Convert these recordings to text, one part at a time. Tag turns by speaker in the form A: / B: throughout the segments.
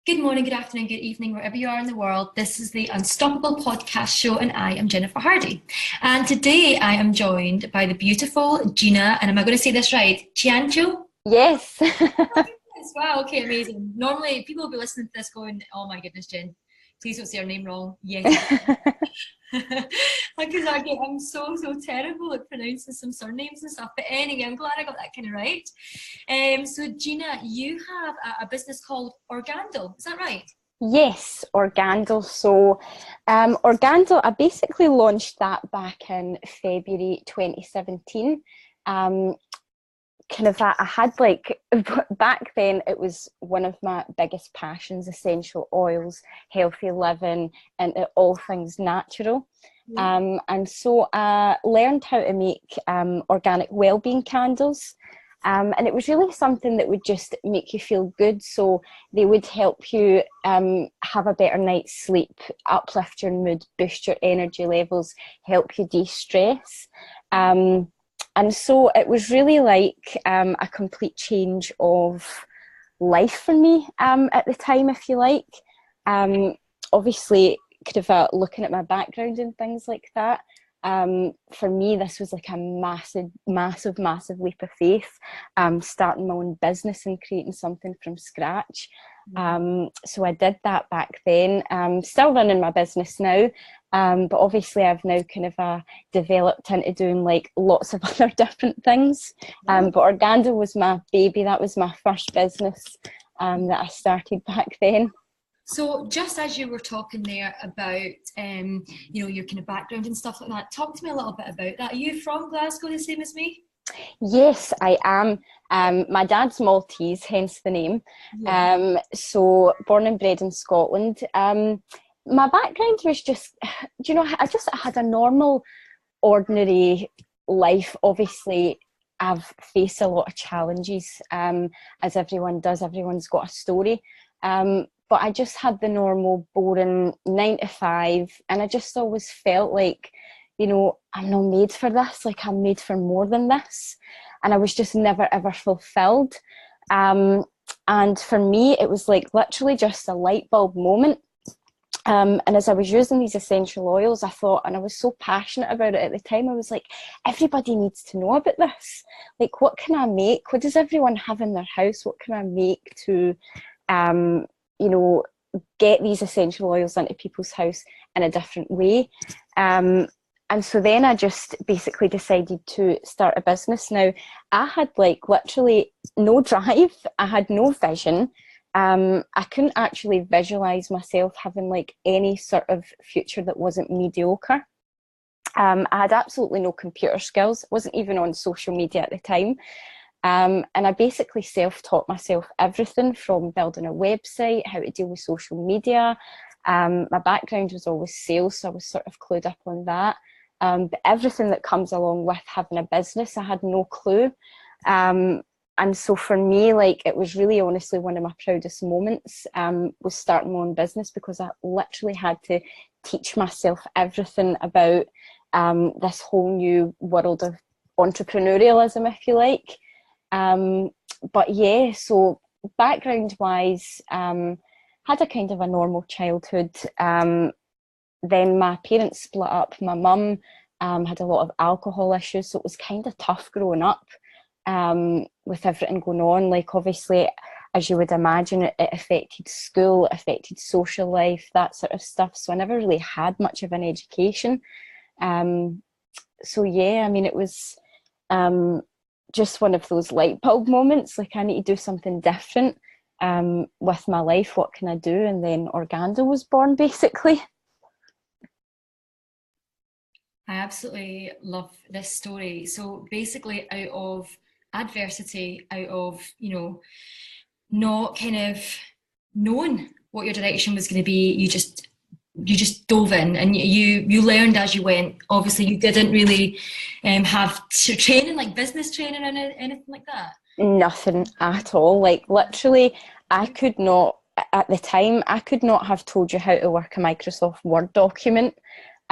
A: Good morning, good afternoon, good evening, wherever you are in the world. This is the Unstoppable Podcast Show, and I am Jennifer Hardy. And today I am joined by the beautiful Gina, and am I going to say this right? Ciancio?
B: Yes.
A: Wow, okay, amazing. Normally, people will be listening to this going, oh my goodness, Jen, please don't say her name wrong yet again. Because I'm so terrible at pronouncing some surnames and stuff. But anyway, I'm glad I got that kind of right. So Gina, you have a business called Organdle, is that right?
B: Yes, Organdle. Organdle, I basically launched that back in February 2017. Um, I had back then it was one of my biggest passions, essential oils, healthy living, and all things natural. And so I learned how to make organic well-being candles. And it was really something that would just make you feel good. So they would help you have a better night's sleep, uplift your mood, boost your energy levels, help you de-stress. And so it was really like a complete change of life for me at the time, if you like. Obviously, looking at my background and things like that, for me, this was like a massive leap of faith, starting my own business and creating something from scratch. So I did that back then. Still running my business now, but obviously I've now developed into doing like lots of other different things. But Organdle was my baby. That was my first business that I started back then.
A: So just as you were talking there about, your kind of background and stuff like that, talk to me a little bit about that. Are you from Glasgow, the same as me?
B: Yes, I am. My dad's Maltese, hence the name.
A: Yeah.
B: So born and bred in Scotland. My background was just, I had a normal, ordinary life. Obviously, I've faced a lot of challenges, as everyone does. Everyone's got a story. But I just had the normal, boring 9 to 5, and I just always felt like, I'm not made for this. Like, I'm made for more than this. And I was just never, ever fulfilled. And for me, it was like literally just a light bulb moment. And as I was using these essential oils, I thought, and I was so passionate about it at the time, I was like, everybody needs to know about this. Like, what can I make? What does everyone have in their house? What can I make to, get these essential oils into people's house in a different way? And so then I just basically decided to start a business. Now, I had like literally no drive. I had no vision. I couldn't actually visualize myself having like any sort of future that wasn't mediocre. I had absolutely no computer skills, wasn't even on social media at the time. And I basically self-taught myself everything from building a website, how to deal with social media. My background was always sales, so I was sort of clued up on that. But everything that comes along with having a business, I had no clue. And so for me, like, it was really honestly one of my proudest moments, was starting my own business, because I literally had to teach myself everything about this whole new world of entrepreneurialism, if you like. But yeah, so background wise, had a kind of a normal childhood. Then my parents split up. My mum had a lot of alcohol issues, so it was kind of tough growing up with everything going on. Like, obviously, as you would imagine, it affected school, it affected social life, that sort of stuff. So I never really had much of an education. So yeah, I mean, it was just one of those light bulb moments. Like, I need to do something different with my life. What can I do? And then Organdle was born, basically.
A: I absolutely love this story. So basically, out of adversity, out of, not kind of knowing what your direction was going to be, you just dove in, and you learned as you went. Obviously, you didn't really have training, like business training or anything like that.
B: Nothing at all. Like, literally, I could not, at the time, I could not have told you how to work a Microsoft Word document.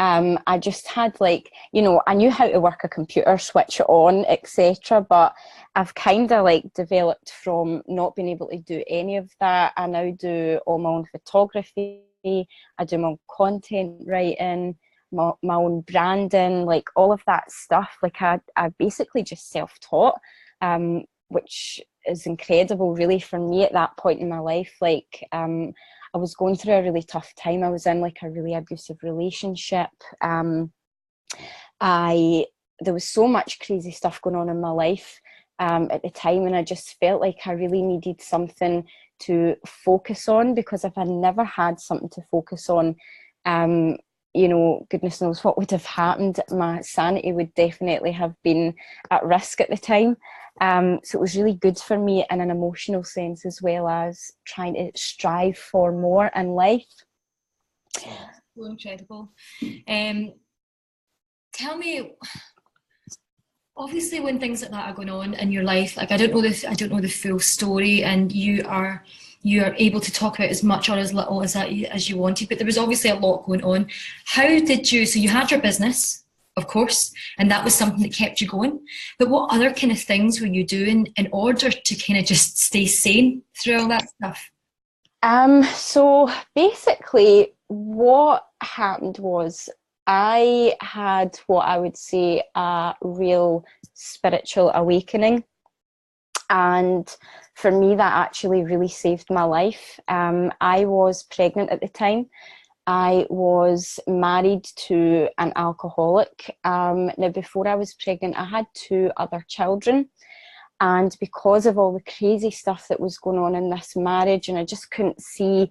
B: I just had like, you know, I knew how to work a computer, switch it on, etc. But I've kind of like developed from not being able to do any of that. I now do all my own photography. I do my own content writing, my own branding, like all of that stuff. Like I basically just self-taught, which is incredible really for me at that point in my life. Like I was going through a really tough time. I was in like a really abusive relationship. There was so much crazy stuff going on in my life at the time, and I just felt like I really needed something to focus on, because if I never had something to focus on, you know, goodness knows what would have happened. My sanity would definitely have been at risk at the time. So it was really good for me in an emotional sense, as well as trying to strive for more in life.
A: So incredible. Tell me, obviously when things like that are going on in your life, like I don't know the full story, and you are able to talk about as much or as little as you wanted, but there was obviously a lot going on. How did you, so you had your business, of course, and that was something that kept you going, but what other kind of things were you doing in order to kind of just stay sane through all that stuff?
B: So basically what happened was I had what I would say a real spiritual awakening, and for me that actually really saved my life. I was pregnant at the time. I was married to an alcoholic. Now, before I was pregnant, I had 2 other children. And because of all the crazy stuff that was going on in this marriage, and I just couldn't see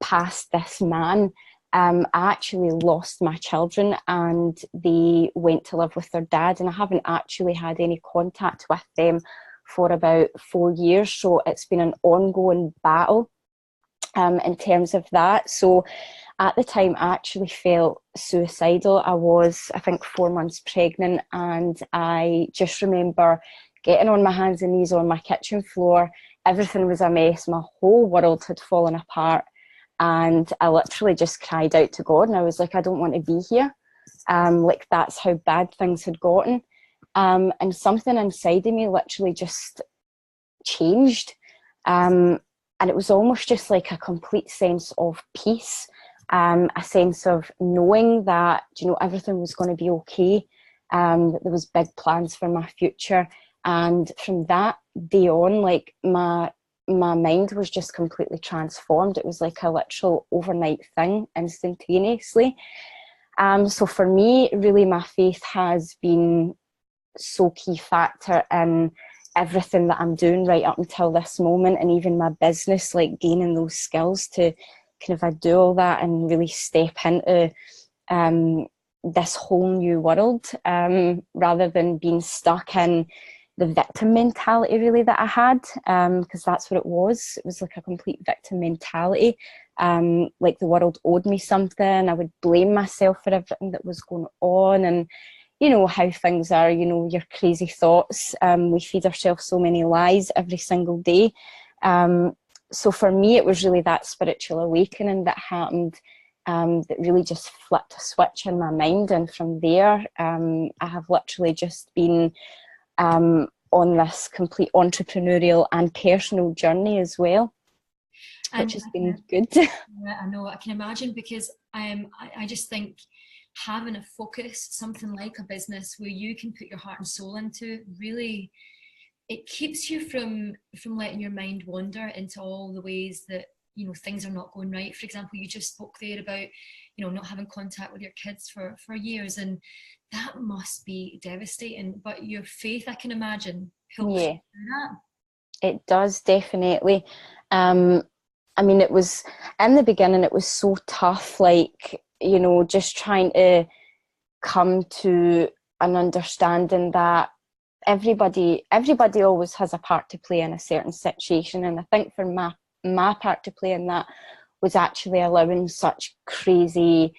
B: past this man, I actually lost my children, and they went to live with their dad. And I haven't actually had any contact with them for about 4 years. So it's been an ongoing battle in terms of that. So at the time, I actually felt suicidal. I was, I think, 4 months pregnant, and I just remember getting on my hands and knees on my kitchen floor. Everything was a mess. My whole world had fallen apart. And I literally just cried out to God, and I was like, I don't want to be here. Like, that's how bad things had gotten. And something inside of me literally just changed. And it was almost just like a complete sense of peace, a sense of knowing that, you know, everything was going to be okay, that there was big plans for my future. And from that day on, like my mind was just completely transformed. It was like a literal overnight thing, instantaneously. So for me, really, my faith has been so key factor in everything that I'm doing right up until this moment, and even my business, like gaining those skills to kind of do all that and really step into this whole new world, rather than being stuck in the victim mentality really that I had, because that's what it was. It was like a complete victim mentality. Like the world owed me something. I would blame myself for everything that was going on, and you know how things are, you know, your crazy thoughts. We feed ourselves so many lies every single day. So for me, it was really that spiritual awakening that happened, that really just flipped a switch in my mind. And from there, I have literally just been on this complete entrepreneurial and personal journey as well, which has been good.
A: Yeah, I know, I can imagine, because I just think having a focus, something like a business where you can put your heart and soul into, really, it keeps you from letting your mind wander into all the ways that, you know, things are not going right. For example, you just spoke there about, you know, not having contact with your kids for years, and that must be devastating. But your faith, I can imagine, helps you through that.
B: It does, definitely. I mean, it was, in the beginning, it was so tough, like, you know, just trying to come to an understanding that everybody always has a part to play in a certain situation. And I think for my part to play in that was actually allowing such crazy,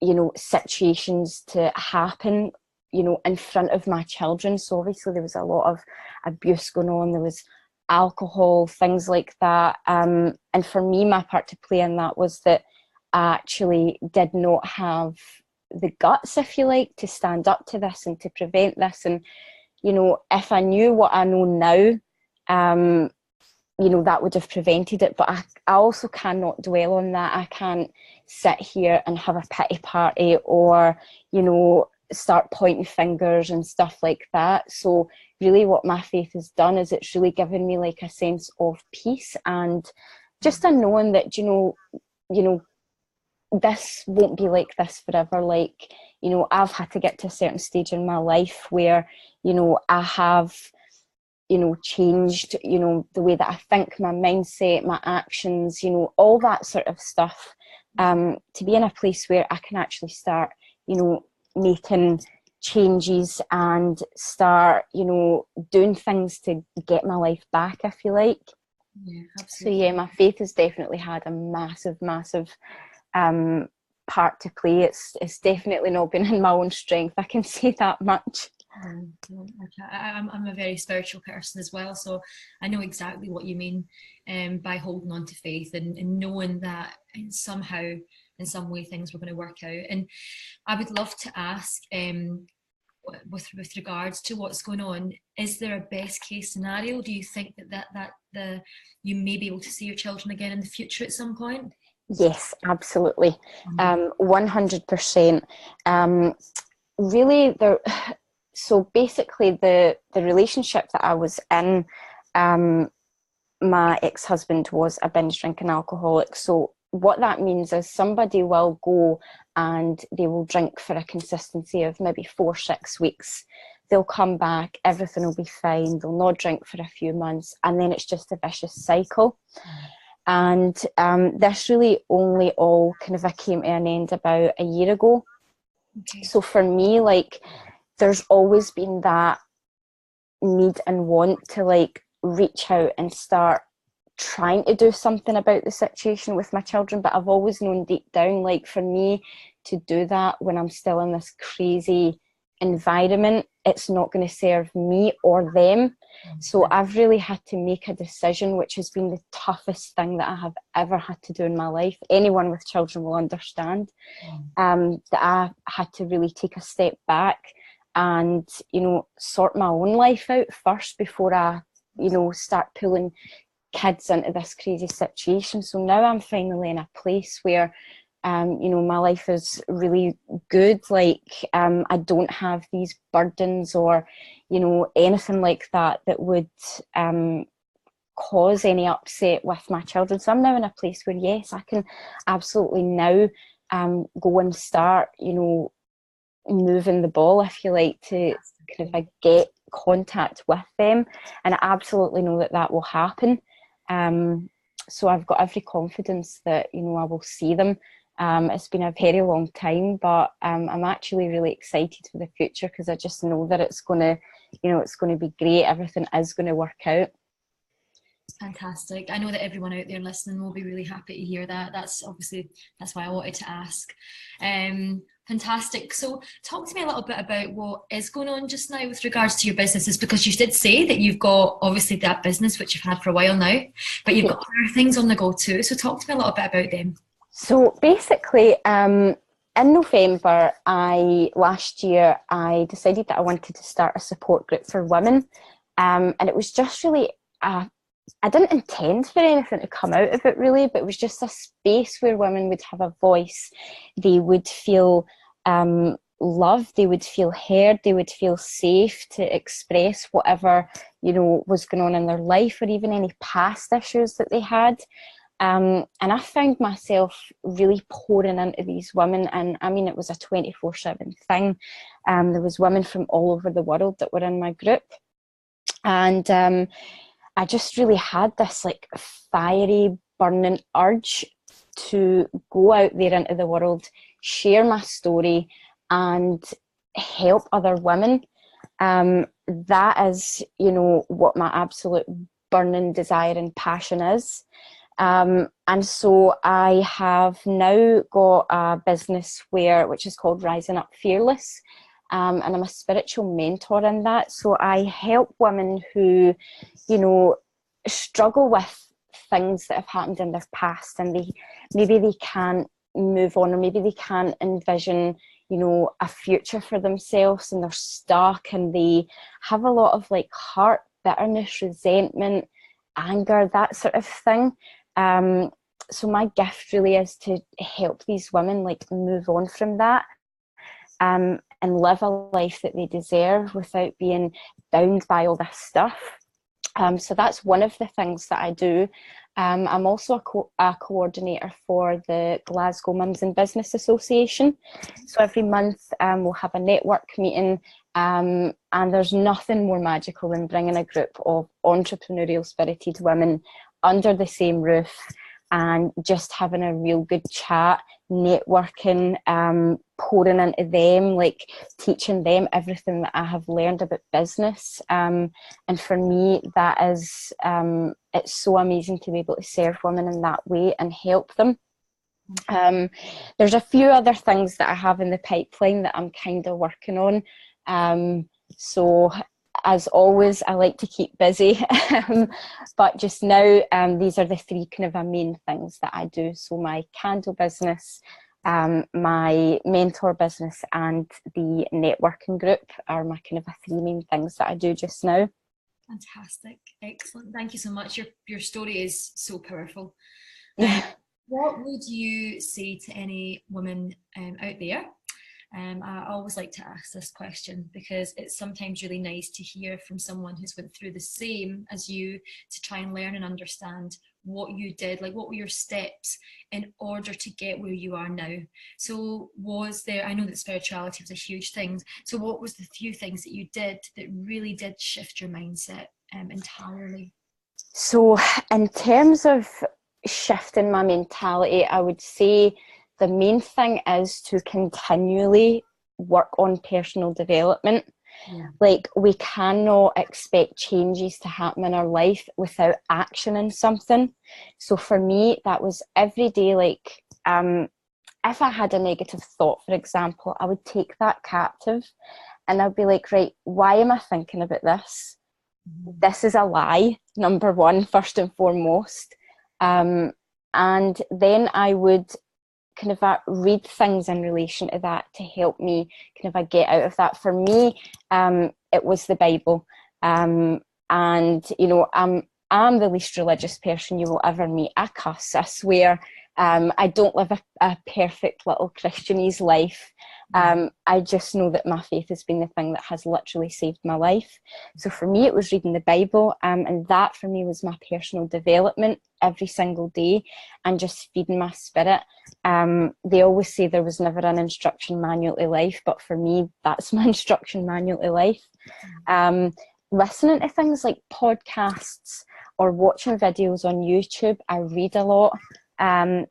B: you know, situations to happen, you know, in front of my children. So obviously there was a lot of abuse going on. There was alcohol, things like that. And for me, my part to play in that was that I actually did not have the guts, if you like, to stand up to this and to prevent this. And, you know, if I knew what I know now, you know, that would have prevented it. But I also cannot dwell on that. I can't sit here and have a pity party or, you know, start pointing fingers and stuff like that. So really what my faith has done is it's really given me like a sense of peace and just a knowing that, you know, this won't be like this forever. Like, you know, I've had to get to a certain stage in my life where, you know, I have, you know, changed, you know, the way that I think, my mindset, my actions, you know, all that sort of stuff, to be in a place where I can actually start, you know, making changes and start, you know, doing things to get my life back, if you like.
A: Yeah, absolutely.
B: So yeah, my faith has definitely had a massive part to play. It's definitely not been in my own strength, I can say that much.
A: I'm a very spiritual person as well, so I know exactly what you mean by holding on to faith and knowing that somehow, in some way, things were going to work out. And I would love to ask, with regards to what's going on, is there a best case scenario? Do you think that you may be able to see your children again in the future at some point?
B: Yes, absolutely. 100%. Really, there. So basically, the relationship that I was in, my ex-husband was a binge drinking alcoholic. So what that means is somebody will go and they will drink for a consistency of maybe 4-6 weeks. They'll come back, everything will be fine. They'll not drink for a few months, and then it's just a vicious cycle. And this really only all kind of came to an end about a year ago. Okay. So for me, like, there's always been that need and want to like reach out and start trying to do something about the situation with my children. But I've always known deep down, like, for me to do that when I'm still in this crazy environment, it's not going to serve me or them. So I've really had to make a decision, which has been the toughest thing that I have ever had to do in my life. Anyone with children will understand that I had to really take a step back and, you know, sort my own life out first before I, you know, start pulling kids into this crazy situation. So now I'm finally in a place where, you know, my life is really good. Like, I don't have these burdens or, you know, anything like that that would cause any upset with my children. So I'm now in a place where, yes, I can absolutely now go and start, you know, moving the ball, if you like, to kind of get contact with them. And I absolutely know that that will happen. So I've got every confidence that, you know, I will see them. It's been a very long time, but I'm actually really excited for the future because I just know that it's going to, you know, it's going to be great. Everything is going to work out.
A: Fantastic. I know that everyone out there listening will be really happy to hear that. That's why I wanted to ask. Fantastic. So talk to me a little bit about what is going on just now with regards to your businesses, because you did say that you've got obviously that business which you've had for a while now, but you've got other things on the go too. So talk to me a little bit about them.
B: So basically, in November last year, I decided that I wanted to start a support group for women. And it was just really, I didn't intend for anything to come out of it really, but it was just a space where women would have a voice. They would feel loved, they would feel heard, they would feel safe to express whatever, you know, was going on in their life, or even any past issues that they had. And I found myself really pouring into these women, and I mean, it was a 24/7 thing. There was women from all over the world that were in my group, and I just really had this like fiery, burning urge to go out there into the world, share my story, and help other women. That is, you know, what my absolute burning desire and passion is. And so I have now got a business which is called Rising Up Fearless. And I'm a spiritual mentor in that. So I help women who, you know, struggle with things that have happened in their past, and maybe they can't move on, or maybe they can't envision, you know, a future for themselves, and they're stuck, and they have a lot of like hurt, bitterness, resentment, anger, that sort of thing. So my gift really is to help these women like move on from that, and live a life that they deserve without being bound by all this stuff. So that's one of the things that I do. I'm also a coordinator for the Glasgow Mums and Business Association. So every month we'll have a network meeting, and there's nothing more magical than bringing a group of entrepreneurial spirited women under the same roof and just having a real good chat, networking, pouring into them, like teaching them everything that I have learned about business. And for me, that is, it's so amazing to be able to serve women in that way and help them. There's a few other things that I have in the pipeline that I'm kind of working on. So as always, I like to keep busy, but just now these are the three kind of main things that I do. So my candle business, my mentor business, and the networking group are my kind of three main things that I do just now.
A: Fantastic, excellent. Thank you so much. Your story is so powerful.
B: Yeah.
A: What would you say to any woman out there? I always like to ask this question because it's sometimes really nice to hear from someone who's went through the same as you, to try and learn and understand what you did, like what were your steps in order to get where you are now. So was there, I know that spirituality was a huge thing, so what was the few things that you did that really did shift your mindset entirely?
B: So in terms of shifting my mentality, I would say the main thing is to continually work on personal development. Yeah. Like, we cannot expect changes to happen in our life without action in something. So for me, that was every day. Like, if I had a negative thought, for example, I would take that captive and I'd be like, right, why am I thinking about this? Mm-hmm. This is a lie, number one, first and foremost. And then I would kind of read things in relation to that to help me kind of get out of that. For me, it was the Bible. And, you know, I'm the least religious person you will ever meet. I cuss, I swear. I don't live a perfect little Christianese life. I just know that my faith has been the thing that has literally saved my life. So for me, it was reading the Bible, and that for me was my personal development every single day, and just feeding my spirit. They always say there was never an instruction manual to life, but for me, that's my instruction manual to life. Listening to things like podcasts or watching videos on YouTube. I read a lot.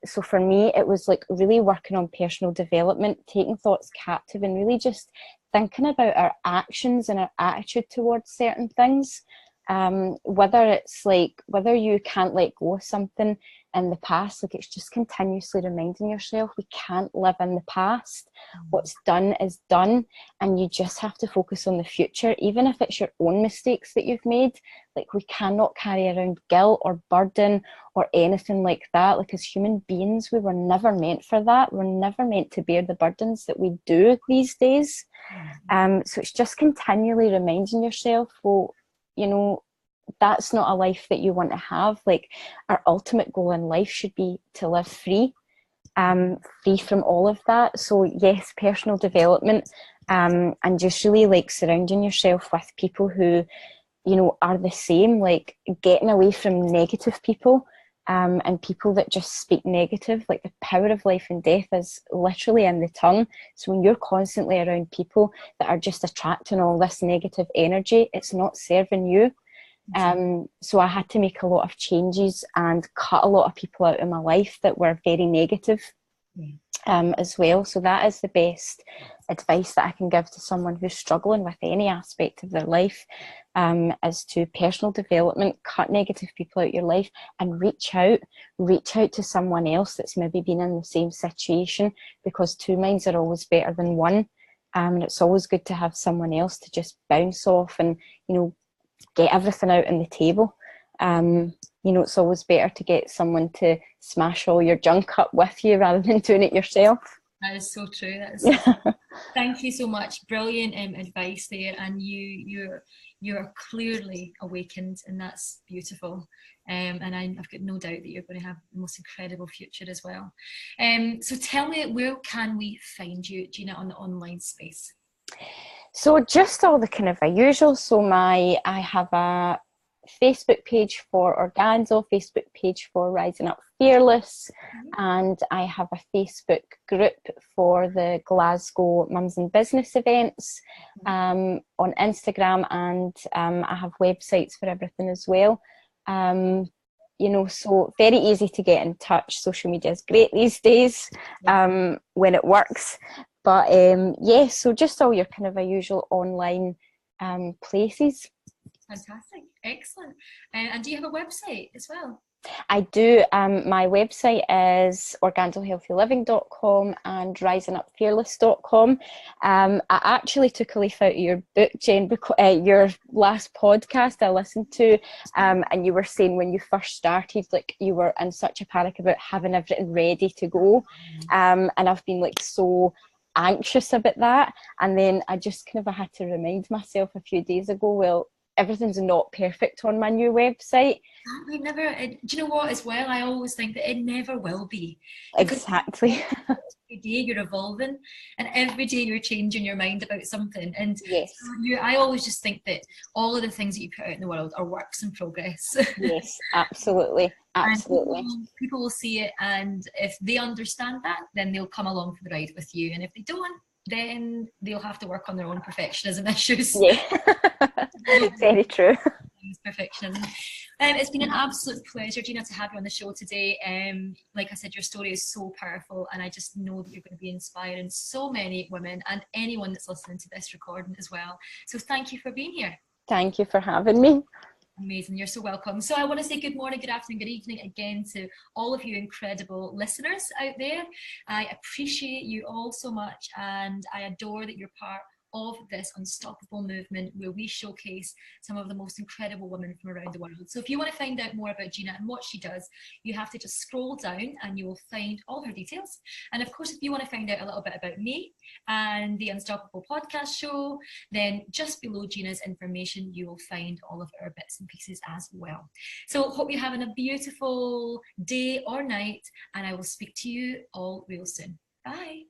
B: So for me, it was like really working on personal development, taking thoughts captive, and really just thinking about our actions and our attitude towards certain things. Whether it's like, whether you can't let go of something in the past, like, it's just continuously reminding yourself we can't live in the past. What's done is done, and you just have to focus on the future, even if it's your own mistakes that you've made. Like, we cannot carry around guilt or burden or anything like that. Like, as human beings, we were never meant for that. We're never meant to bear the burdens that we do these days. So it's just continually reminding yourself, well, you know, that's not a life that you want to have. Like, our ultimate goal in life should be to live free, free from all of that. So yes, personal development, and just really like surrounding yourself with people who, you know, are the same, like getting away from negative people, and people that just speak negative. Like, the power of life and death is literally in the tongue. So when you're constantly around people that are just attracting all this negative energy, it's not serving you. So I had to make a lot of changes and cut a lot of people out of my life that were very negative, as well. So that is the best advice that I can give to someone who's struggling with any aspect of their life, is to personal development, cut negative people out of your life, and reach out to someone else that's maybe been in the same situation, because two minds are always better than one. And it's always good to have someone else to just bounce off and, you know, get everything out on the table. You know, it's always better to get someone to smash all your junk up with you rather than doing it yourself.
A: That is so true. That is so true. Thank you so much. Brilliant advice there, and you're clearly awakened, and that's beautiful. And I've got no doubt that you're going to have the most incredible future as well. So tell me, where can we find you, Gina, on the online space?
B: So just all the kind of usual. So I have a Facebook page for Organdle, Facebook page for Rising Up Fearless, and I have a Facebook group for the Glasgow Mums and Business events on Instagram, and I have websites for everything as well. You know, so very easy to get in touch. Social media is great these days when it works. But yeah, so just all your kind of usual online places.
A: Fantastic, excellent. And do you have a website as well?
B: I do. My website is organdlehealthyliving.com and risingupfearless.com. I actually took a leaf out of your book, Jen, your last podcast I listened to, and you were saying when you first started, like you were in such a panic about having everything ready to go, and I've been like so anxious about that, and then I just kind of had to remind myself a few days ago, well, everything's not perfect on my new website.
A: Do you know what, as well, I always think that it never will be.
B: Exactly.
A: Every day you're evolving, and every day you're changing your mind about something. And
B: yes,
A: so I always just think that all of the things that you put out in the world are works in progress.
B: yes, absolutely. Absolutely.
A: And people will see it, and if they understand that, then they'll come along for the ride with you. And if they don't, then they'll have to work on their own perfectionism issues.
B: Yeah, very true.
A: Perfectionism. It's been an absolute pleasure, Gina, to have you on the show today. Like I said, your story is so powerful, and I just know that you're going to be inspiring so many women and anyone that's listening to this recording as well. So thank you for being here.
B: Thank you for having me.
A: Amazing, you're so welcome. So I want to say good morning, good afternoon, good evening again to all of you incredible listeners out there. I appreciate you all so much, and I adore that you're part of this unstoppable movement where we showcase some of the most incredible women from around the world. So if you want to find out more about Gina and what she does, you have to just scroll down and you will find all her details. And of course, if you want to find out a little bit about me and the Unstoppable podcast show, then just below Gina's information, you will find all of our bits and pieces as well. So hope you're having a beautiful day or night, and I will speak to you all real soon. Bye.